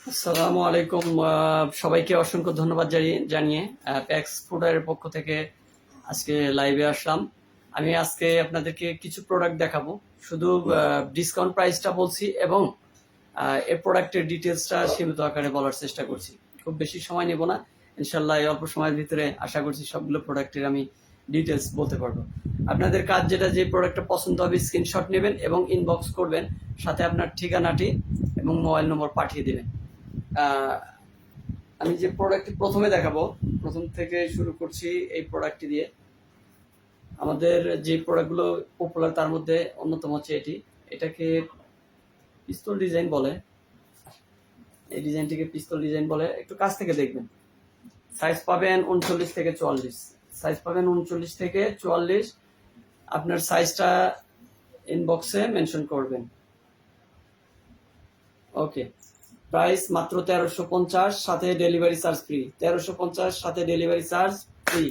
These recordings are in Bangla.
আসসালামু আলাইকুম। সবাইকে অসংখ্য ধন্যবাদ জানিয়ে প্যাক্স ফুডের পক্ষ থেকে আজকে লাইভে আসলাম। আমি আজকে আপনাদেরকে কিছু প্রোডাক্ট দেখাবো, শুধু ডিসকাউন্ট প্রাইসটা বলছি এবং এই প্রোডাক্টের ডিটেলসটা সীমিত আকারে বলার চেষ্টা করছি। খুব বেশি সময় নেব না, ইনশাল্লাহ এই অল্প সময়ের ভিতরে আশা করছি সবগুলো প্রোডাক্টের আমি ডিটেলস বলতে পারবো। আপনাদের কাজ যেটা, যে প্রোডাক্টটা পছন্দ হবে স্ক্রিনশট নেবেন এবং ইনবক্স করবেন, সাথে আপনার ঠিকানাটি এবং মোবাইল নম্বর পাঠিয়ে দেবেন। আমি যে প্রোডাক্টটি প্রথমে দেখাবো, প্রথম থেকে শুরু করছি এই প্রোডাক্টটি দিয়ে। আমাদের যে প্রোডাক্টগুলো পপুলার তার মধ্যে অন্যতম হচ্ছে এটাকে পিস্তল ডিজাইন বলে। এই ডিজাইনটিকে পিস্তল ডিজাইন বলে। একটু কাছ থেকে দেখবেন। সাইজ পাবেন 39 থেকে 44। সাইজ পাবেন 39 থেকে 44। আপনার সাইজটা ইনবক্সে মেনশন করবেন। ওকে, প্রাইস মাত্র 1350, সাথে ডেলিভারি চার্জ ফ্রি। 1350 সাথে ডেলিভারি চার্জ ফ্রি।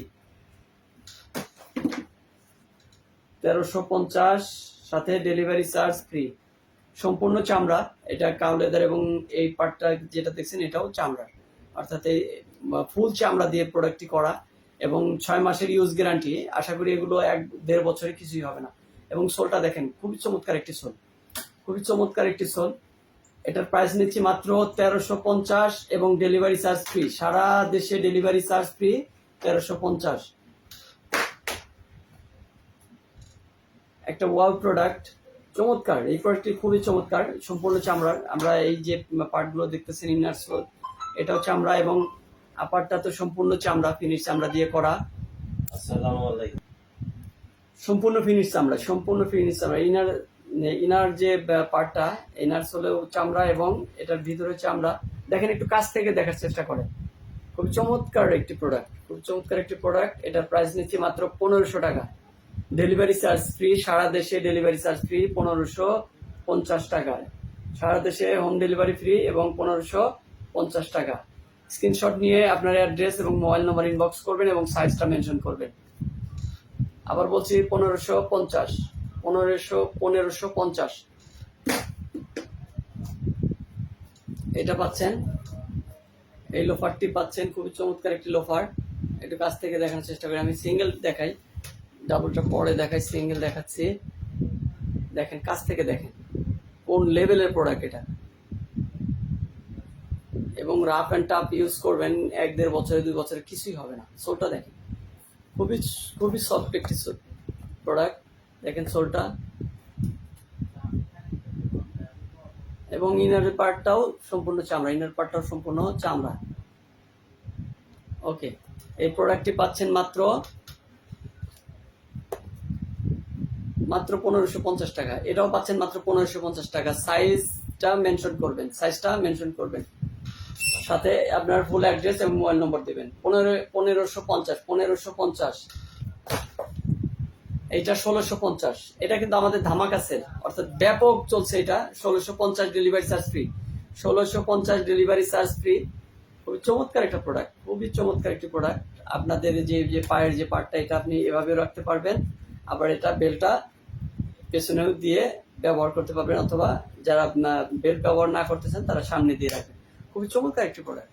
1350 সাথে ডেলিভারি চার্জ ফ্রি। সম্পূর্ণ চামড়া, এটা কাউ লেদার, এবং এই পার্টটা যেটা দেখছেন এটাও চামড়ার, অর্থাৎ এই ফুল চামড়া দিয়ে প্রোডাক্টটি করা, এবং 6 মাসের ইউজ গ্যারান্টি। আশা করি এগুলো 1-1.5 বছরে কিছুই হবে না। এবং সোলটা দেখেন, খুবই চমৎকার একটি সোল, খুবই চমৎকার একটি সোল। এটার প্রাইস নিচ্ছি মাত্র 1350 এবং ডেলিভারি চার্জ ফ্রি। সারা দেশে ডেলিভারি চার্জ ফ্রি। 1350। একটা ওয়াও প্রোডাক্ট, চমৎকার। এই প্রোডাক্টটি খুবই চমৎকার, সম্পূর্ণ চামড়ার। আমরা এই যে পার্টগুলো দেখতেছেন, ইনার সোল, এটাও চামড়া, এবং আপারটা তো সম্পূর্ণ চামড়া, ফিনিশ চামড়া দিয়ে করা। আসসালামু আলাইকুম। সম্পূর্ণ ফিনিশ চামড়া, সম্পূর্ণ ফিনিশ চামড়া। ইনার যে পার্টটা, ইনার সোলেও চামড়া এবং এটার ভিতরে চামড়া। দেখেন, একটু কাছ থেকে দেখার চেষ্টা করেন। খুব চমৎকার একটি প্রোডাক্ট, খুব চমৎকার একটি প্রোডাক্ট। এটার প্রাইস নিচ্ছি মাত্র 1500 টাকা। ডেলিভারি চার্জ ফ্রি, সারা দেশে ডেলিভারি চার্জ ফ্রি 1550 টাকায়। সারা দেশে হোম ডেলিভারি ফ্রি এবং 1550 টাকা। স্ক্রিনশট নিয়ে আপনার অ্যাড্রেস এবং মোবাইল নম্বর ইনবক্স করবেন এবং সাইজটা মেনশন করবেন। আবার বলছি 1550, 1550। এটা পাচ্ছেন, এই লোফারটি পাচ্ছেন, খুবই চমৎকার একটি লোফার। একটু কাছ থেকে দেখানোর চেষ্টা করি। আমি সিঙ্গেল দেখাই, ডাবলটা পরে দেখাই, সিঙ্গেল দেখাচ্ছি। দেখেন, কাছ থেকে দেখেন কোন লেভেলের প্রোডাক্ট এটা। এবং রাফ অ্যান্ড টাফ ইউজ করবেন, 1-1.5 বছরে 2 বছরে কিছুই হবে না। সোলটা দেখেন, খুবই খুবই সফট একটি প্রোডাক্ট। দেখেন সোলটা, এবং ইনার পার্টটাও সম্পূর্ণ চামড়া, ইনার পার্টটাও সম্পূর্ণ চামড়া। ওকে, এই প্রোডাক্টটি পাচ্ছেন মাত্র 1550 টাকা। এটাও পাচ্ছেন মাত্র 1550 টাকা। সাইজটা মেনশন করবেন, সাইজটা মেনশন করবেন, সাথে আপনার ফুল অ্যাড্রেস এবং মোবাইল নম্বর দেবেন। 1550। এইটা 1650। এটা কিন্তু আমাদের ধামাকা সেল, অর্থাৎ ব্যাপক চলছে এটা। 1650 delivery charge free. 1650 delivery charge free. খুবই চমৎকার একটা প্রোডাক্ট, খুবই চমৎকার একটি প্রোডাক্ট। আপনাদের যে যে পায়ের যে পার্টটা, এটা আপনি এভাবেও রাখতে পারবেন, আবার এটা বেল্টটা পেছনেও দিয়ে ব্যবহার করতে পারবেন, অথবা যারা বেল্ট ব্যবহার না করতে চান তারা সামনে দিয়ে রাখবেন। খুবই চমৎকার একটি product.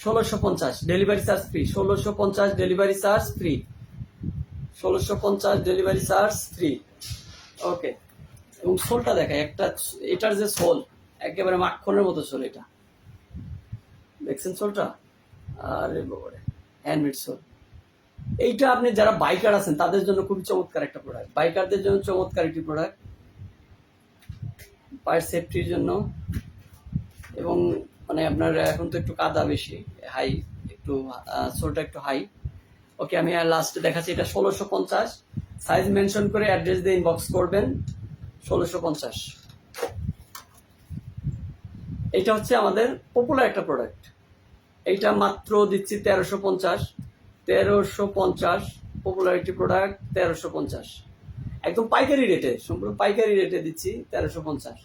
1650 delivery charge free. 1650 delivery charge free. 1650 delivery charge free. Okay, এবং সোলটা দেখায় একটা। এটার যে সোল, একেবারে মাখনের মতো সোল। এটা দেখছেন সোলটা, আরে বাবারে, হ্যান্ডমেড সোল। এইটা আপনি যারা বাইকার আছেন তাদের জন্য খুবই চমৎকার একটা প্রোডাক্ট, বাইকারদের জন্য চমৎকার একটি প্রোডাক্ট, পায়ের সেফটির জন্য। এবং মানে আপনার এখন তো একটু কাদা বেশি, হাই একটু, সোলটা একটু হাই। ওকে, আমি লাস্টে দেখাচ্ছি। এটা 1650। সাইজ মেনশন করে অ্যাড্রেস দিয়ে ইনবক্স করবেন। 1650। এইটা হচ্ছে আমাদের পপুলার একটা প্রোডাক্ট। এইটা মাত্র দিচ্ছি 1350। 1350 পপুলার একটি প্রোডাক্ট, 1350 একদম পাইকারি রেটে, সম্পূর্ণ পাইকারি রেটে দিচ্ছি 1350।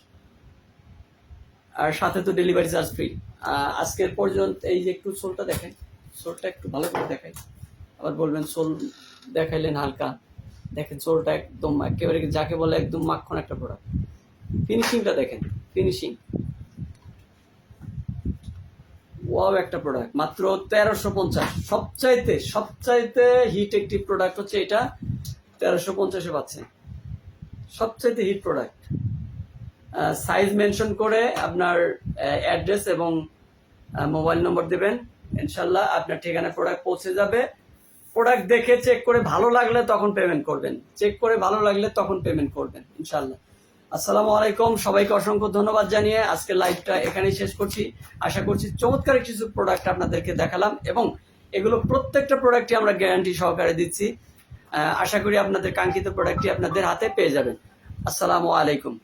আর সাথে তো ডেলিভারি চার্জ ফ্রি। আজকের পর্যন্ত এই যে একটু সোলটা দেখেন, সোলটা একটু ভালো করে দেখাই। আবার বলবেন সোল দেখাইলেন হালকা। দেখেন সোলটা একদম একেবারে যাকে বলে একদম মাখন একটা প্রোডাক্ট। ফিনিশিংটা দেখেন, ফিনিশিং ওয়াও একটা প্রোডাক্ট, মাত্র 1350। সবচাইতে হিট একটি প্রোডাক্ট হচ্ছে এটা, 1350-এ পাচ্ছেন। সবচাইতে হিট প্রোডাক্ট। সাইজ মেনশন করে আপনার অ্যাড্রেস এবং মোবাইল নম্বর দেবেন, ইনশাল্লাহ আপনার ঠিকানায় প্রোডাক্ট পৌঁছে যাবে। প্রোডাক্ট দেখে চেক করে ভালো লাগলে তখন পেমেন্ট করবেন, ইনশাল্লাহ। আসসালামু আলাইকুম, সবাইকে অসংখ্য ধন্যবাদ জানিয়ে আজকে লাইভটা এখানেই শেষ করছি। আশা করছি চমৎকার কিছু প্রোডাক্ট আপনাদেরকে দেখালাম এবং এগুলো প্রত্যেকটা প্রোডাক্টই আমরা গ্যারান্টি সহকারে দিচ্ছি। আশা করি আপনাদের কাঙ্ক্ষিত প্রোডাক্টটি আপনাদের হাতে পেয়ে যাবেন। আসসালামু আলাইকুম।